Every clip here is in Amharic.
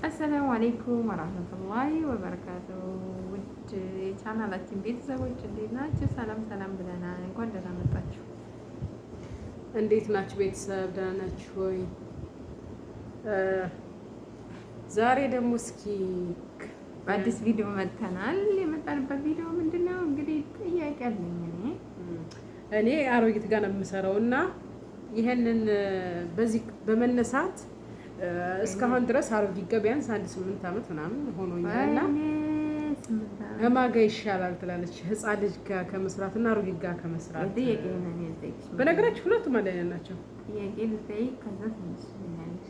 አሰላሙ አሌይኩም ወራህመቱላሂ ወበረካቱ። ውድ የቻናላችን ቤተሰቦች እንዴት ናችሁ? ሰላም ሰላም ብለናል። እንኳን ደህና መጣችሁ። እንዴት ናችሁ ቤተሰብ? ደህና ናችሁ ወይ? ዛሬ ደግሞ እስኪ በአዲስ ቪዲዮ መጥተናል። የመጣንበት ቪዲዮ ምንድን ነው? እንግዲህ ጥያቄ አለኝ። እኔ አሮጊት ጋር ነው የምሰራው እና ይሄንን በዚህ በመነሳት እስካሁን ድረስ አሮጊት ጋር ቢያንስ 8 ዓመት ምናምን ሆኖኛል እና ከማጋ ይሻላል ትላለች፣ ህፃን ልጅ ጋር ከመስራት እና አሮጊት ጋር ከመስራት። በነገራችን ሁለቱም አንድ አይነት ናቸው። ጥያቄ ልጠይቅ ከዛ ትመስለኛለች።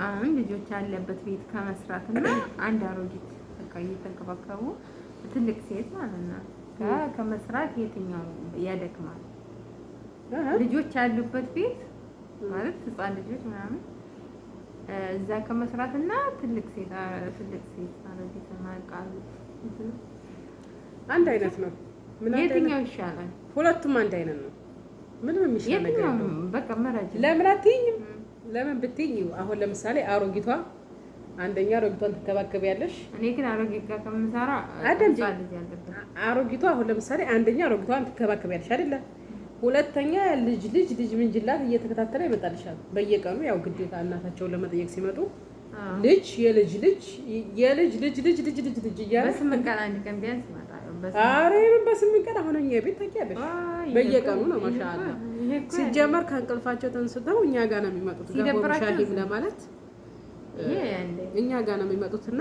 አሁን ልጆች ያለበት ቤት ከመስራት እና አንድ አሮጊት በቃ እየተንከባከቡ ትልቅ ሴት ማለት ነው ከመስራት የትኛው ያደክማል? ልጆች ያሉበት ቤት ማለት ህፃን ልጆች ምናምን እዛ ከመስራት እና ትልቅ ሴት አሮጊት ማቃሉ አንድ አይነት ነው። የትኛው ይሻላል? ሁለቱም አንድ አይነት ነው። ምንም የሚሻል ነገር የትኛው በቃ መራጭ። ለምን አትይኝም? ለምን ብትይኝ አሁን ለምሳሌ አሮጊቷ አንደኛ አሮጊቷን ትከባከቢያለሽ። እኔ ግን አሮጊት ጋር ከምሰራ አሮጊቷ አሁን ለምሳሌ አንደኛ አሮጊቷን ትከባከቢያለሽ አይደለ? ሁለተኛ ልጅ ምንጅላት እየተከታተለ ይመጣልሻል በየቀኑ። ያው ግዴታ እናታቸውን ለመጠየቅ ሲመጡ ልጅ እያለ በስምንት ቀን አንድ ቀን ቢያንስ ይመጣል። ኧረ በስምንት ቀን አሁን እኛ ቤት ታውቂያለሽ በየቀኑ ነው። ማሻአላ ሲጀመር ከእንቅልፋቸው ተንስተው እኛ ጋር ነው የሚመጡት። ገቦ ሻሂም ለማለት እኛ ጋር ነው የሚመጡትና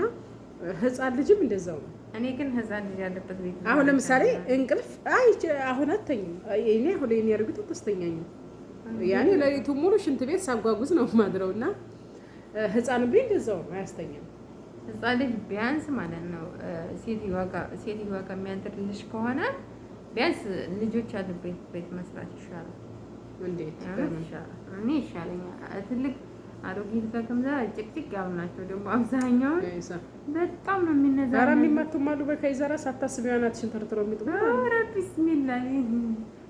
ህፃን ልጅም እንደዛው ነው። እኔ ግን ህፃን ልጅ ያለበት ቤት አሁን ለምሳሌ እንቅልፍ አሁን አተኝም። እኔ አሁን የኔ አርግቶ ተስተኛኝ ያኔ ለሊቱን ሙሉ ሽንት ቤት ሳጓጉዝ ነው ማድረውና ህፃን ልጅ እንደዛው ነው አያስተኛም። ህፃን ልጅ ቢያንስ ማለት ነው ሴትዮዋ ጋር የሚያድርልሽ ከሆነ ቢያንስ ልጆች ያሉበት ቤት መስራት ይሻላል። እንዴት ይሻላል? እኔ ይሻለኛል። ትልቅ አሮጊት ጋር ከምዛ ጭቅጭቅ ያሉ ናቸው ደግሞ አብዛኛውን በጣም ነው የሚነዛ። ኧረ የሚመቱም አሉ በከይዘራ ሳታስቢው ናትሽን ተርትረው የሚጥሉ። ኧረ ቢስሚላህ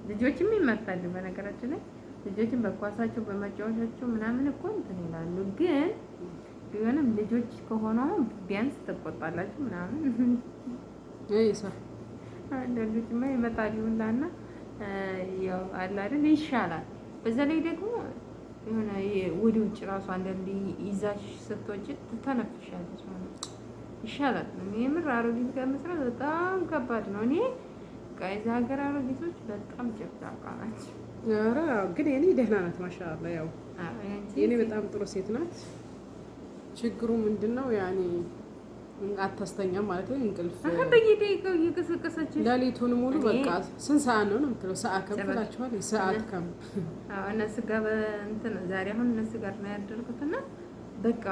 ልጆችም ይመታሉ። በነገራችን ላይ ልጆችን በኳሳቸው በመጫወቻቸው ምናምን እኮ እንትን ይላሉ። ግን ቢሆንም ልጆች ከሆነ ቢያንስ ትቆጣላችሁ ምናምን። አንዳንዶችማ ይመጣሉ ሁላና ያው አለ አይደል ይሻላል። በዛ ላይ ደግሞ የሆነ ወደ ውጭ ራሱ አንዳንዴ ይዛሽ ስትወጪ ትተነፍሻለች ማለት ይሻላል። የምር አሮጊት ጋር መስራት በጣም ከባድ ነው። እኔ ከዛ ሀገር አሮጊቶች በጣም ጨቅጫቃ ናቸው። ኧረ ግን የኔ ደህና ናት ማሻአላ። ያው የኔ በጣም ጥሩ ሴት ናት። ችግሩ ምንድነው ያኔ አታስተኛም ማለት ነው። እንቅልፍ በየደቂቃው እየቀሰቀሰች ሌሊቱን ሙሉ በቃ ስንት ሰዓት ነው የምትለው? ሰዓት ከፍላችኋል? ሰዓት ከም እነሱ ጋር እንትን ዛሬ አሁን እነሱ ጋር ነው ያደርኩትና በቃ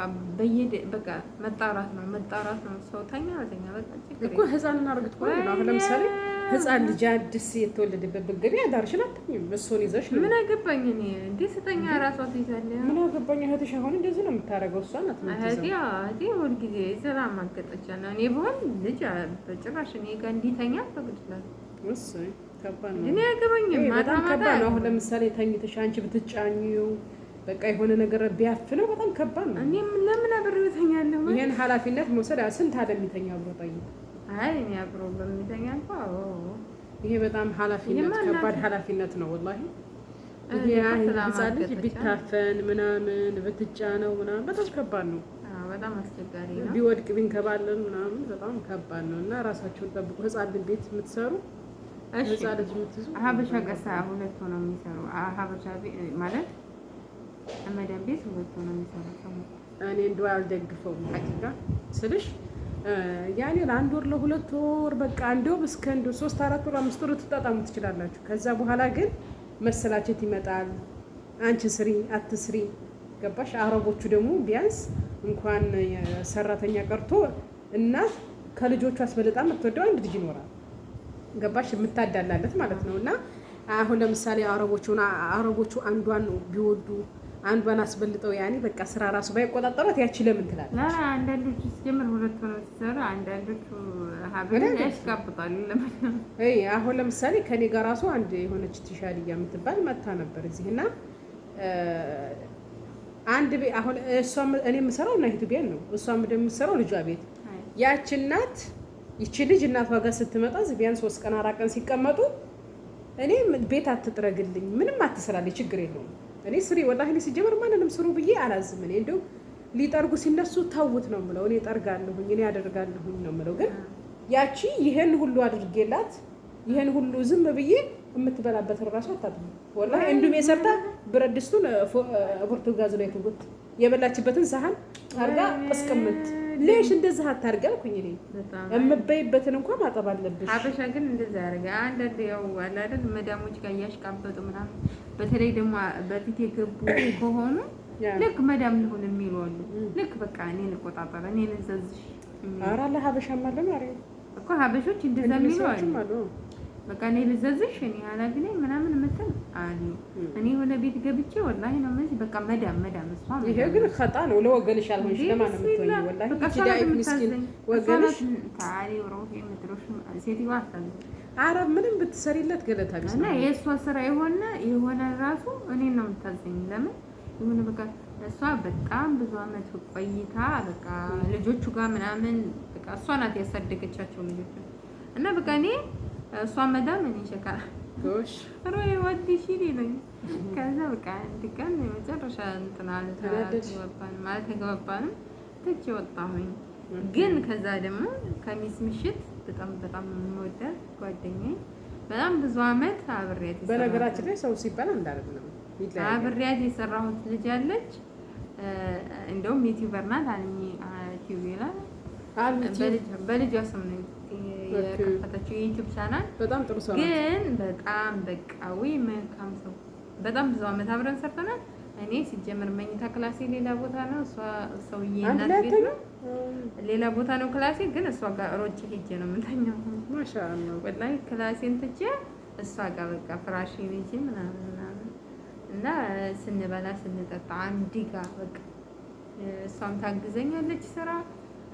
በቃ መጣራት ነው። ሰው ተኛ በቃ እኮ ህፃንና አሮጊት እኮ ነው። አሁን ለምሳሌ ህፃን ልጅ አዲስ የተወለደበት ብትገቢ አዳርሽን አትተኝም። እሱን ይዘሽ ነው። ምን አገባኝ እኔ እንዴ ስተኛ ራሷ ትይዛለች። ምን አገባኝ? እህትሽ አሁን እንደዚህ ነው የምታደርገው። እሷ ናት እህቴ ሁልጊዜ ሰላም ማገጠቻ ነው። እኔ በሆን ልጅ በጭራሽ እኔ ጋር እንዲተኛ ፈቅድላል። እሰይ ከባድ ነው። እኔ አያገባኝም። በጣም ከባድ ነው። አሁን ለምሳሌ ተኝተሽ አንቺ ብትጫኚው በቃ የሆነ ነገር ቢያፍነው በጣም ከባድ ነው። እኔም ለምን አብሬው እተኛለሁ? ይሄን ኃላፊነት መውሰድ ስንት የሚተኛ አብሮ ጠይቅ። አይ እኔ አብሮ በሚተኛ እንኳን ይሄ በጣም ኃላፊነት ከባድ ኃላፊነት ነው ወላሂ። ይሄ ህፃን ልጅ ቢታፈን ምናምን ብትጫነው ምናምን በጣም ከባድ ነው። በጣም አስቸጋሪ ነው። ቢወድቅ ቢንከባለን ምናምን በጣም ከባድ ነው እና ራሳቸውን ጠብቁ። ህፃን ቤት የምትሰሩ ህፃን ልጅ የምትይዙ ሀበሻ ቀሳ ሁለት ሆነው የሚሰሩ ሀበሻ ማለት መዳም ቤት ሁለት ሆነው የሚሰሩ እኔ እንደው አልደግፈውም ሐቂቃ ስልሽ ያኔ ለአንድ ወር ለሁለት ወር በቃ እንደውም እስከ 3 4 ወር 5 ወር ትጣጣሙ ትችላላችሁ። ከዛ በኋላ ግን መሰላቸት ይመጣል። አንቺ ስሪ አትስሪ ገባሽ? አረቦቹ ደግሞ ቢያንስ እንኳን ሰራተኛ ቀርቶ እናት ከልጆቹ አስበልጣ የምትወደው አንድ ልጅ ይኖራል። ገባሽ? የምታዳላለት ማለት ነው። እና አሁን ለምሳሌ አረቦቹ አንዷን ነው ቢወዱ አንዷን አስበልጠው ያኔ በቃ ስራ ራሱ ባይቆጣጠሯት ያቺ ለምን ትላለች? አንዳንዶቹ ሲጀምር ሁለት ሆነው ሲሰሩ አንዳንዶቹ ሀገር ያስጋብጣሉ። ለምን አሁን ለምሳሌ ከኔ ጋር ራሱ አንድ የሆነች ቲሻልያ የምትባል መታ ነበር እዚህና አንድ ቤት አሁን እኔ የምሰራው እና ኢትዮጵያን ነው። እሷም ደግሞ የምትሰራው ልጇ ቤት። ያቺ እናት ይቺ ልጅ እናቷ ጋር ስትመጣ ቢያንስ 3 ቀን 4 ቀን ሲቀመጡ እኔ ቤት አትጥረግልኝ ምንም አትስራልኝ ችግር የለውም እኔ ስሪ ወላሂ ሲጀመር ማንንም ስሩ ብዬ አላዝም። እኔ እንደው ሊጠርጉ ሲነሱ ታውት ነው የምለው እኔ ጠርጋለሁኝ እኔ አደርጋለሁኝ ነው የምለው። ግን ያቺ ይሄን ሁሉ አድርጌላት ይሄን ሁሉ ዝም ብዬ የምትበላበት ራሱ አታጥም ወላሂ። እንዱም የሰርታ ብረት ድስቱን ፖርቱጋዝ ላይ ትጉት የበላችበትን ሳህን አርጋ አስቀምጥ ለሽ እንደዛ አታርጋ አልኩኝ። እኔ እምበይበትን እንኳን ማጠብ አለብሽ። ሀበሻ ግን እንደዛ ያደርጋ አንዳንድ ያው አለ አይደል መዳሞች ጋር እያሽቃበጡ ምናምን በተለይ ደግሞ በፊት የገቡ ከሆኑ ልክ መዳም ልሆን የሚሉ አሉ። ልክ በቃ እኔን እቆጣጠር እኔን እዘዝሽ። ኧረ አለ ሀበሻ ማለት ነው እኮ ሀበሾች እንደዛ የሚሉ አሉ። በቃ እኔ ልዘዝሽ እኔ ኃላፊ ነኝ ምናምን የምትል አሉ። እኔ የሆነ ቤት ገብቼ ወላሂ ነው ማለት በቃ መዳም እሷ ይሄ ግን ኸጣ ነው። ለወገንሽ አልሆንሽ ለማን ነው የምትሆኚ? ወላሂ ዳይ ምስኪን ወገንሽ ታሪ ወሮህ የምትሮሽ ሴትዋ አታዘኝ። አረብ ምንም ብትሰሪለት ገለታ ቢስ እና የእሷ ስራ የሆነ ራሱ እኔን ነው የምታዘኝ። ለምን የሆነ በቃ እሷ በጣም ብዙ አመት ቆይታ በቃ ልጆቹ ጋር ምናምን በቃ እሷ ናት ያሳደገቻቸው ልጆቹ እና በቃ እኔ እሷ መዳም እኔ ሸካራ ጎሽ ሮይ ወዲሽ ይልኝ። ከዛ በቃ አንድ ቀን የመጨረሻ እንትን አለ ማለት ተገባባንም ትቼ ወጣሁኝ። ግን ከዛ ደግሞ ከሚስ ምሽት በጣም የምወዳት ጓደኛዬ በጣም ብዙ አመት አብሬያት በነገራችን ላይ ሰው ሲባል እንዳደረግነው አብሬያት የሰራሁት ልጅ አለች። እንደውም ዩቲዩበር ናት አለኝ ቲቪ ላይ በልጇ ስም ነው የከፈተችው የዩቲዩብ ቻናል። በጣም ጥሩ ሰው ግን በጣም በቃ ወይ መልካም ሰው። በጣም ብዙ አመት አብረን ሰርተናል። እኔ ሲጀምር መኝታ ክላሴ ሌላ ቦታ ነው፣ እሷ ሰውዬ እናት ቤት ነው ሌላ ቦታ ነው ክላሴ። ግን እሷ ጋር ሮጬ ሄጄ ነው የምተኛው። ማሻአላህ ወላሂ ክላሴን ትቼ እሷ ጋር በቃ ፍራሽን ይዤ ምናምን እና ስንበላ ስንጠጣ አንዲ ጋር በቃ እሷም ታግዘኛለች ስራ።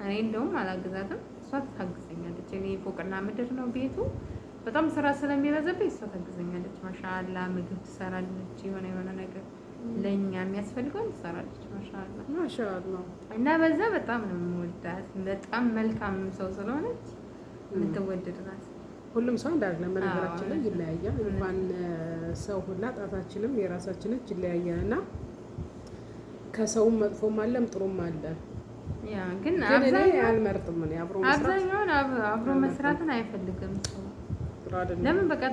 እኔ እንደውም አላግዛትም፣ እሷ ታግዘኛለች። እኔ ፎቅና ምድር ነው ቤቱ፣ በጣም ስራ ስለሚበዛብኝ እሷ ታግዘኛለች። ማሻአላ ምግብ ትሰራለች፣ የሆነ ነገር ለኛ የሚያስፈልገውን ትሰራለች። ማሻአላ እና በዛ በጣም ነው የምወዳት። በጣም መልካም ሰው ስለሆነች የምትወደድ ናት። ሁሉም ሰው እንዳለ በነገራችን ላይ ይለያያል። እንኳን ሰው ሁላ ጣታችንም የራሳችን እጅ ይለያያል እና ከሰውም መጥፎም አለም ጥሩም አለ። ያ ግን አልመርጥም እኔ አብዛኛውን አብሮ መስራትን አይፈልግም ሰው። ለምን በቃ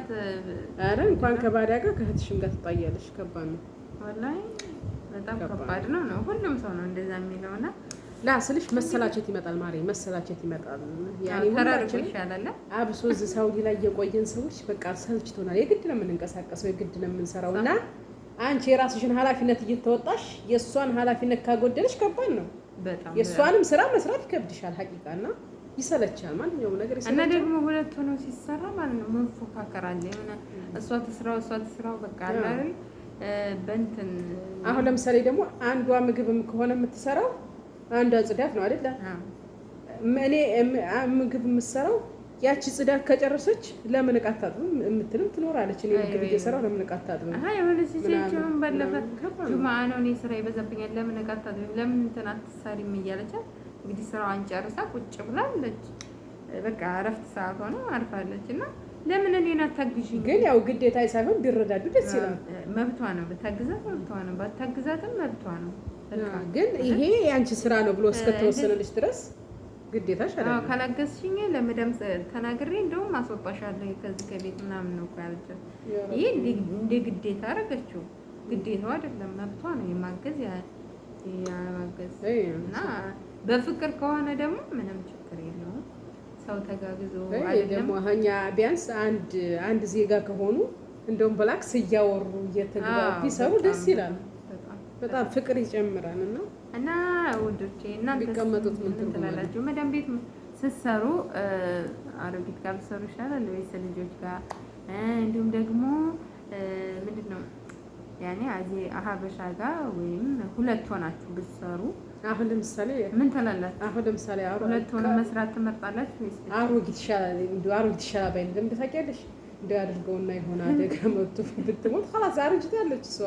አረ እንኳን ከባዳ ጋር ከእህትሽም ጋር ትጣያለሽ። ከባድ ነው ወላሂ በጣም ከባድ ነው። ሁሉም ሰው ነው እንደዛ የሚለውና ላስልሽ መሰላቸት ይመጣል ማለት መሰላቸት ይመጣል። ያኔ ተራርቆ ይሻላል። አብሶ እዚህ ሳውዲ ላይ የቆየን ሰዎች በቃ ሰልችቶናል። የግድ ነው የምንንቀሳቀሰው፣ የግድ ነው የምንሰራው እና አንቺ የራስሽን ኃላፊነት እየተወጣሽ የእሷን ኃላፊነት ካጎደልሽ ከባድ ነው በጣም። የእሷንም ስራ መስራት ይከብድሻል ሀቂቃና ይሰለቻል። ማንኛውም ነገር ይሰለቻል። እና ደግሞ ሁለት ሆነው ሲሰራ ማለት ነው መፎካከር አለ። የሆነ እሷ ትስራው በቃ አለ አይደል በእንትን አሁን ለምሳሌ ደግሞ አንዷ ምግብም ከሆነ የምትሰራው አንዷ ጽዳት ነው አይደል? እኔ ምግብ የምትሰራው ያቺ ጽዳት ከጨረሰች ለምን ዕቃ አታጥብም የምትልም ትኖራለች። እኔ ምግብ እየሰራሁ ለምን ዕቃ አታጥብም? አይ የሆነ ሲቸውን ባለፈ ጁማአ ነው እኔ ስራ ይበዛብኛል ለምን ዕቃ አታጥብም ለምን እንትን አትሰሪም እያለች እንግዲህ ስራዋን ጨርሳ ቁጭ ብላለች። በቃ እረፍት ሰዓት ሆነ አርፋለች እና ለምን እኔን አታግዢኝ? ግን ያው ግዴታ ሳይሆን ቢረዳዱ ደስ ይላል። መብቷ ነው፣ ብታግዛት መብቷ ነው፣ ባታግዛትም መብቷ ነው። ግን ይሄ ያንቺ ስራ ነው ብሎ እስከተወሰነልሽ ድረስ ግዴታሽ አይደለም። ካላገዝሽኝ ለመደም ተናግሬ እንደውም አስወጣሻለሁ ከዚህ ከቤት ምናምን ነው ያለችው። ይሄ እንደ ግዴታ አደረገችው። ግዴታው አይደለም መብቷ ነው የማገዝ ያማገዝ እና በፍቅር ከሆነ ደግሞ ምንም ችግር የለውም። ሰው ተጋግዞ አይደለም ደግሞ እኛ ቢያንስ አንድ ዜጋ ከሆኑ እንደውም ብላክስ እያወሩ እየተግባቡ ቢሰሩ ደስ ይላል። በጣም ፍቅር ይጨምራል እና ውዶቼ እናንተ ቢቀመጡት ምን ትላላችሁ? መዳም ቤት ስትሰሩ አሮጊት ጋር ብትሰሩ ይሻላል ወይስ ልጆች ጋር? እንዲሁም ደግሞ ምንድነው ያኔ ሀበሻ ጋር ወይም ሁለት ሆናችሁ ብትሰሩ አሁን ለምሳሌ ምን ትላላችሁ? አሁን ለምሳሌ ሁለት ሆነ መስራት ትመርጣላችሁ ወይስ አሮጊት ይሻላል? እንደው አሮጊት ይሻላል ባይል እንደም ታውቂያለሽ እንደው አድርገውና ይሆን አደጋ መጥቶ ብትሞት خلاص አርጅታለች እሷ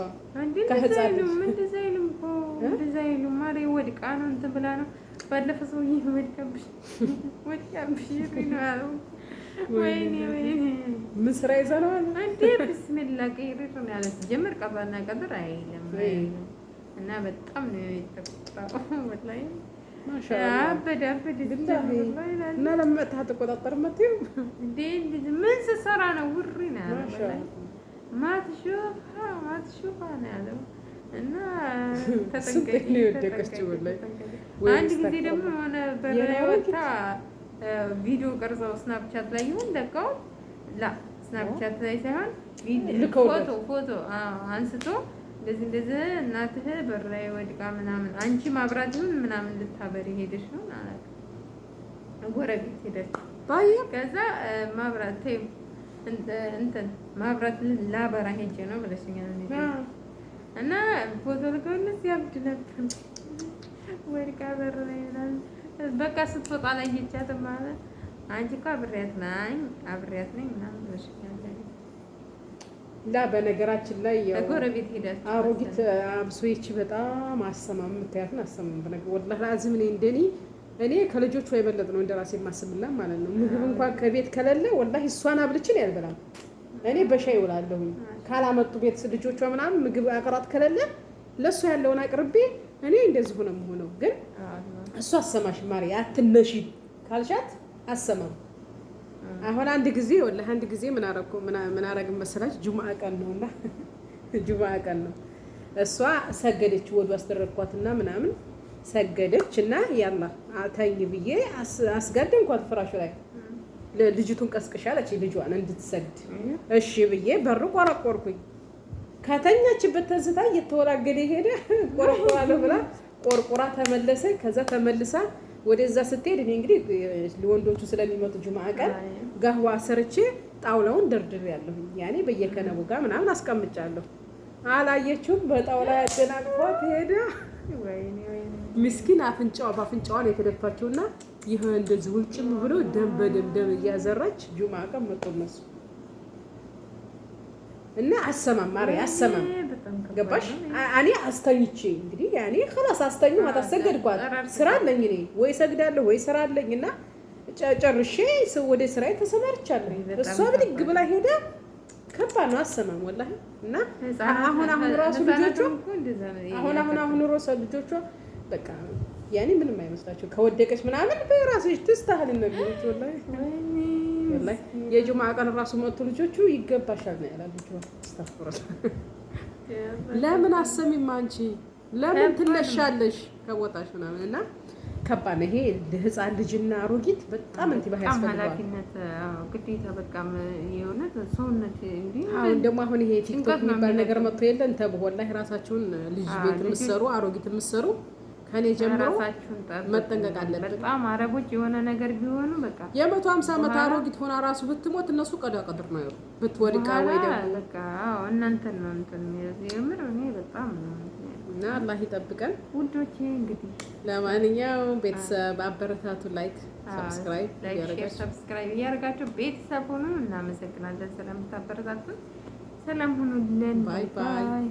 ከህፃን ምን ዲዛይንም እኮ እንደዛ ይሉማ ወድቃ ነው እንትን ብላ ነው። ባለፈው ሰውዬ ወድቃብሽ ነው ያለው። ወይኔ ምን ስራ ይዛ ነው እንዴ? ብስሚላ ቀይሬት ነው ያለ። ሲጀምር ቀባና ቀብር አይልም እና በጣም ነው የተቆጣው ወላሂ። ማሻአላህ አበደ እና ለምን ተቆጣጠር መጥተው እንዴ ምን ስሰራ ነው ውሪ ነው ያለው። ማትሹፋ ነው ያለው እና ተጠንቀቂ ነው የወደቀችው ወላሂ። አንድ ጊዜ ደግሞ የሆነ በላይ ወጣ ቪዲዮ ቀርጸው ስናፕቻት ላይ ይሁን ለቀው ስናፕቻት ላይ ሳይሆን ፎቶ አንስቶ እንደዚህ እናትህ በር ላይ ወድቃ ምናምን አንቺ ማብራት ይሁን ምናምን ልታበሪ ሄደሽ ነው ማለት ጎረቤት ሄደሽ ከዛ ማብራት እንትን ማብራት ላበራ ሄጄ ነው ብለሽኛል እና ፎቶ ልከውልሽ ያብድ ነበር ወድቃ በር ላይ ምናምን በቃ ስትወጣ ላይ ይቻት ማለት አንቺ እኮ አብሬያት ነኝ ምናምን ብለሽኛል። በነገራችን ላይ ጎረቤት ሄዳችሁ አሮጊት አብሶይች በጣም አሰማም የምታያትን አሰማም። በነገር ወላሂ ላዚም እኔ ከልጆቹ የበለጠ ነው እንደራሴ የማስብላ ማለት ነው። ምግብ እንኳን ከቤት ከሌለ ወላሂ እሷን አብልችን ያልበላም እኔ በሻይ እውላለሁ። ካላመጡ ቤት ልጆቿ ምናምን ምግብ አቅራት ከሌለ ለእሷ ያለውን አቅርቤ እኔ እንደዚህ ሆነ የምሆነው። ግን እሷ አሰማሽ ማሪ አትነሺ ካልሻት አሰማም። አሁን አንድ ጊዜ ምን አረግን መሰላችሁ? ጁምአ ቀን ነውና ጁምአ ቀን ነው። እሷ ሰገደች ወዱ አስደረግኳትና ምናምን ሰገደችና ያላ ተኝ ብዬ አስጋደምኳት ፍራሹ ላይ ልጅቱን ቀስቅሻለች ልጇን እንድትሰግድ እሺ ብዬ በር ቆረቆርኩኝ። ከተኛችበት ተንስታ እየተወላገደ ሄደ ቆርቆራለሁ ብላ ቆርቆራ ተመለሰች። ከዛ ተመልሳ ወደዛ ስትሄድ እኔ እንግዲህ ለወንዶቹ ስለሚመጡ ጁምአ ቀን ጋህዋ ሰርቼ ጣውላውን ደርድሬ ያለሁ ያኔ በየከነቡ ጋር ምናምን አስቀምጫለሁ። አላየችውም። በጣውላ ያደናቅፏት ሄደ። ምስኪን በአፍንጫዋ ነው የተደፋችውና ይሄ እንደዚህ ውልጭም ብሎ ደም በደም እያዘራች ጁምአ ቀን መጡ እነሱ እና አሰማም ማሪ አሰማም ገባሽ? እኔ አስተኝቼ እንግዲህ ያኔ خلاص አስተኙ አታሰገድኳት ስራ አለኝ እኔ ወይ ሰግዳለሁ ወይ ስራ አለኝ እና ጨርሼ ወደ ስራዬ ተሰማርቻለሁ። እሷ ብድግ ብላ ሄዳ ከባድ ነው አሰማም ወላሂ። እና አሁን ራሱ ልጆቿ በቃ ያኔ ምንም አይመስላቸው ከወደቀች ምናምን በራስሽ ትስተሃል ነገሮች ወላሂ የጁምአ ቀን ራሱ መጥቶ ልጆቹ ይገባሻል ነው ያላችሁ። አስተፍሩት ለምን አሰሚም አንቺ ለምን ትነሻለሽ ከቦታሽ ምናምን እና ከባድ ነው ይሄ። ህፃን ልጅና አሮጊት በጣም እንትን ያስፈልጋል ግዴታ በቃ የሆነ ሰውነት እንዴ። አሁን ይሄ ቲክቶክ የሚባል ነገር መጥቶ የለ እንተ ወላሂ ራሳችሁን ልጅ ቤት የምትሰሩ አሮጊት የምትሰሩ ከኔ ጀምሮ መጠንቀቅ አለበት። በጣም አረቦች የሆነ ነገር ቢሆኑ በቃ የ150 ዓመት አሮጊት ሆና ራሱ ብትሞት እነሱ ቀዳቀድር ነው ያለው ብትወድቃ ወይ ደግሞ በቃ እናንተ ነው እንትን የምር እኔ በጣም እና አላህ ይጠብቀን ውዶቼ። እንግዲህ ለማንኛውም ቤተሰብ አበረታቱ፣ ላይክ ሰብስክራይብ እያደረጋችሁ ቤተሰብ ሁኑ። እናመሰግናለን ስለምታበረታቱን። ሰላም ሁኑልን። ባይ ባይ።